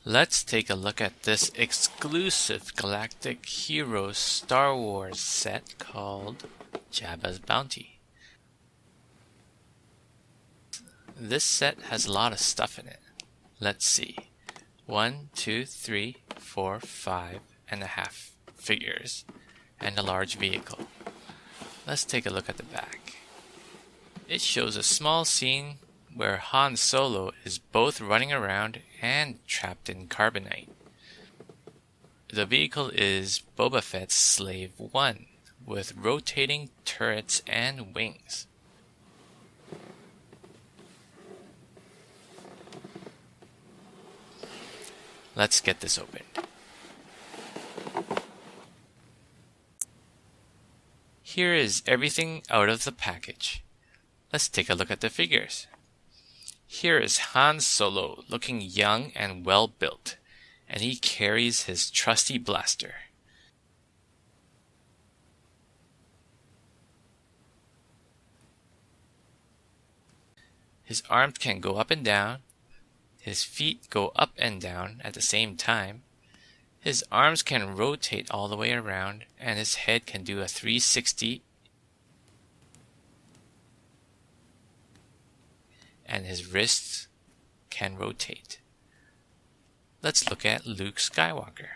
Let's take a look at this exclusive Galactic Heroes Star Wars set called Jabba's Bounty. This set has a lot of stuff in it. Let's see. 1, 2, 3, 4, 5.5 figures and a large vehicle. Let's take a look at the back. It shows a small scene where Han Solo is both running around and trapped in Carbonite. The vehicle is Boba Fett's Slave 1 with rotating turrets and wings. Let's get this opened. Here is everything out of the package. Let's take a look at the figures. Here is Han Solo looking young and well built, and he carries his trusty blaster. His arms can go up and down. His feet go up and down at the same time. His arms can rotate all the way around, and his head can do a 360. And his wrists can rotate. Let's look at Luke Skywalker.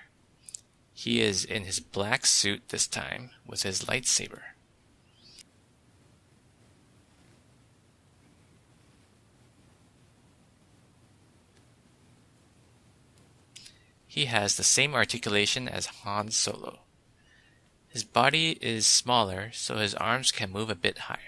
He is in his black suit this time with his lightsaber. He has the same articulation as Han Solo. His body is smaller, so his arms can move a bit higher.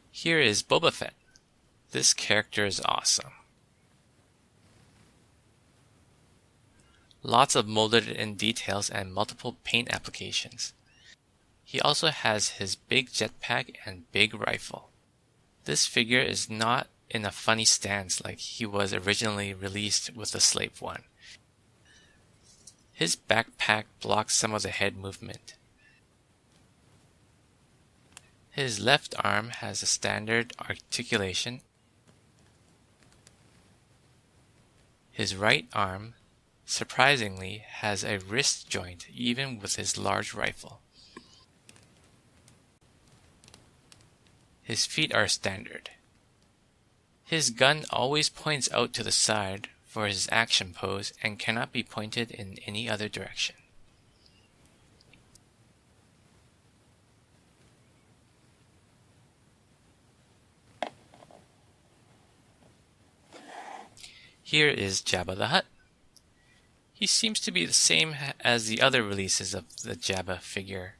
Here is Boba Fett. This character is awesome. Lots of molded in details and multiple paint applications. He also has his big jetpack and big rifle. This figure is not in a funny stance like he was originally released with the Slave 1. His backpack blocks some of the head movement. His left arm has a standard articulation. His right arm, surprisingly, has a wrist joint even with his large rifle. His feet are standard. His gun always points out to the side for his action pose and cannot be pointed in any other direction. Here is Jabba the Hutt. He seems to be the same as the other releases of the Jabba figure.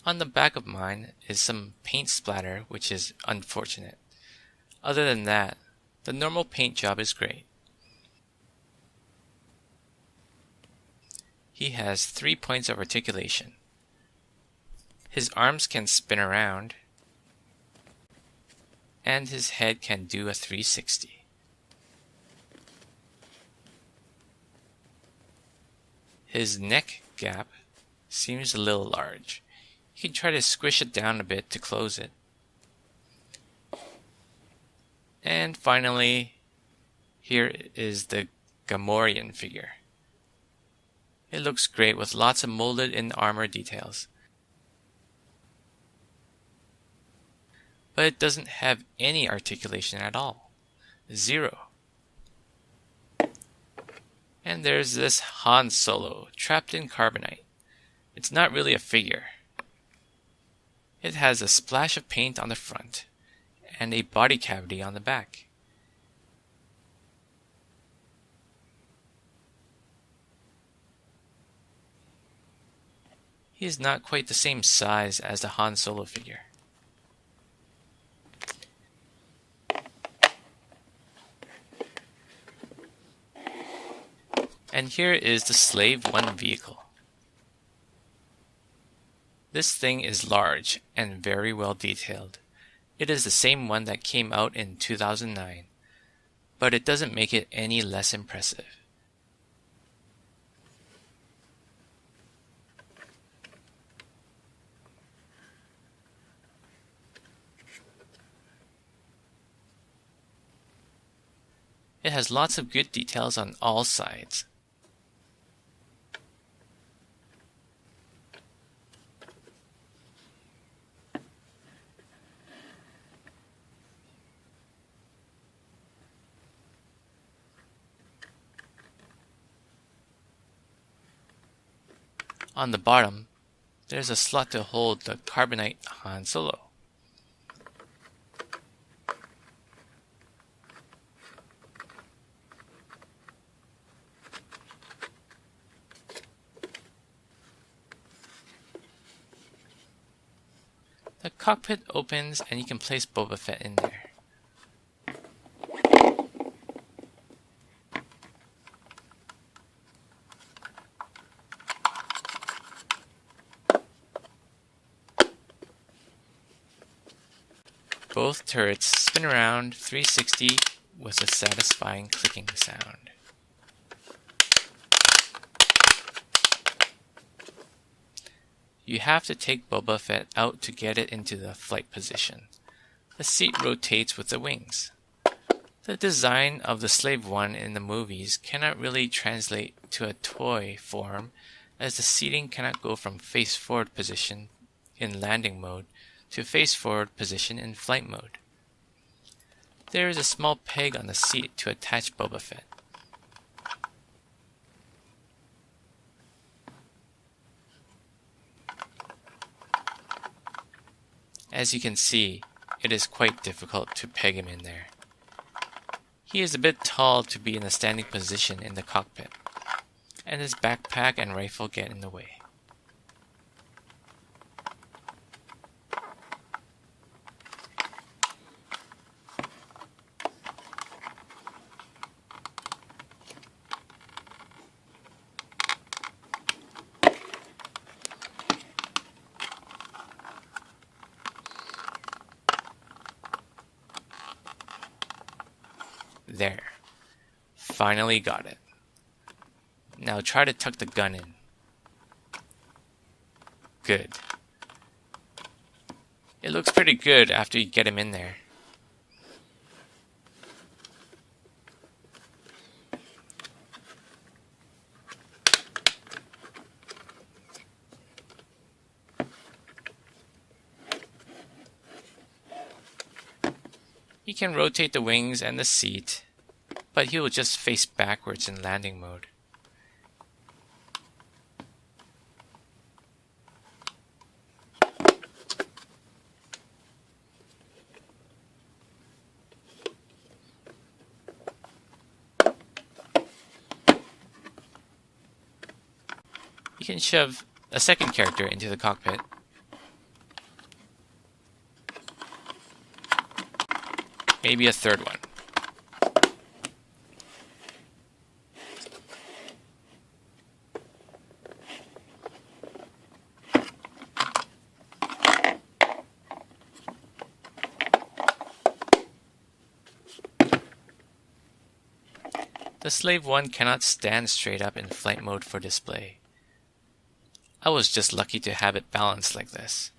On the back of mine is some paint splatter, which is unfortunate. Other than that, the normal paint job is great. He has 3 points of articulation. His arms can spin around, and his head can do a 360. His neck gap seems a little large. You can try to squish it down a bit to close it. And finally, here is the Gamorrean figure. It looks great with lots of molded in armor details. But it doesn't have any articulation at all. 0. And there's this Han Solo trapped in Carbonite. It's not really a figure. It has a splash of paint on the front and a body cavity on the back. He is not quite the same size as the Han Solo figure. And here is the Slave 1 vehicle. This thing is large and very well detailed. It is the same one that came out in 2009, but it doesn't make it any less impressive. It has lots of good details on all sides. On the bottom, there's a slot to hold the Carbonite Han Solo. The cockpit opens and you can place Boba Fett in there. Both turrets spin around 360 with a satisfying clicking sound. You have to take Boba Fett out to get it into the flight position. The seat rotates with the wings. The design of the Slave One in the movies cannot really translate to a toy form, as the seating cannot go from face forward position in landing mode to face forward position in flight mode. There is a small peg on the seat to attach Boba Fett. As you can see, it is quite difficult to peg him in there. He is a bit tall to be in a standing position in the cockpit, and his backpack and rifle get in the way. There. Finally got it. Now try to tuck the gun in. Good. It looks pretty good after you get him in there. You can rotate the wings and the seat, but he will just face backwards in landing mode. You can shove a second character into the cockpit. Maybe a third one. The Slave One cannot stand straight up in flight mode for display. I was just lucky to have it balanced like this.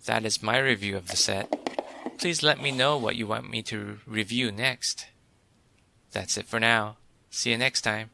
That is my review of the set. Please let me know what you want me to review next. That's it for now. See you next time.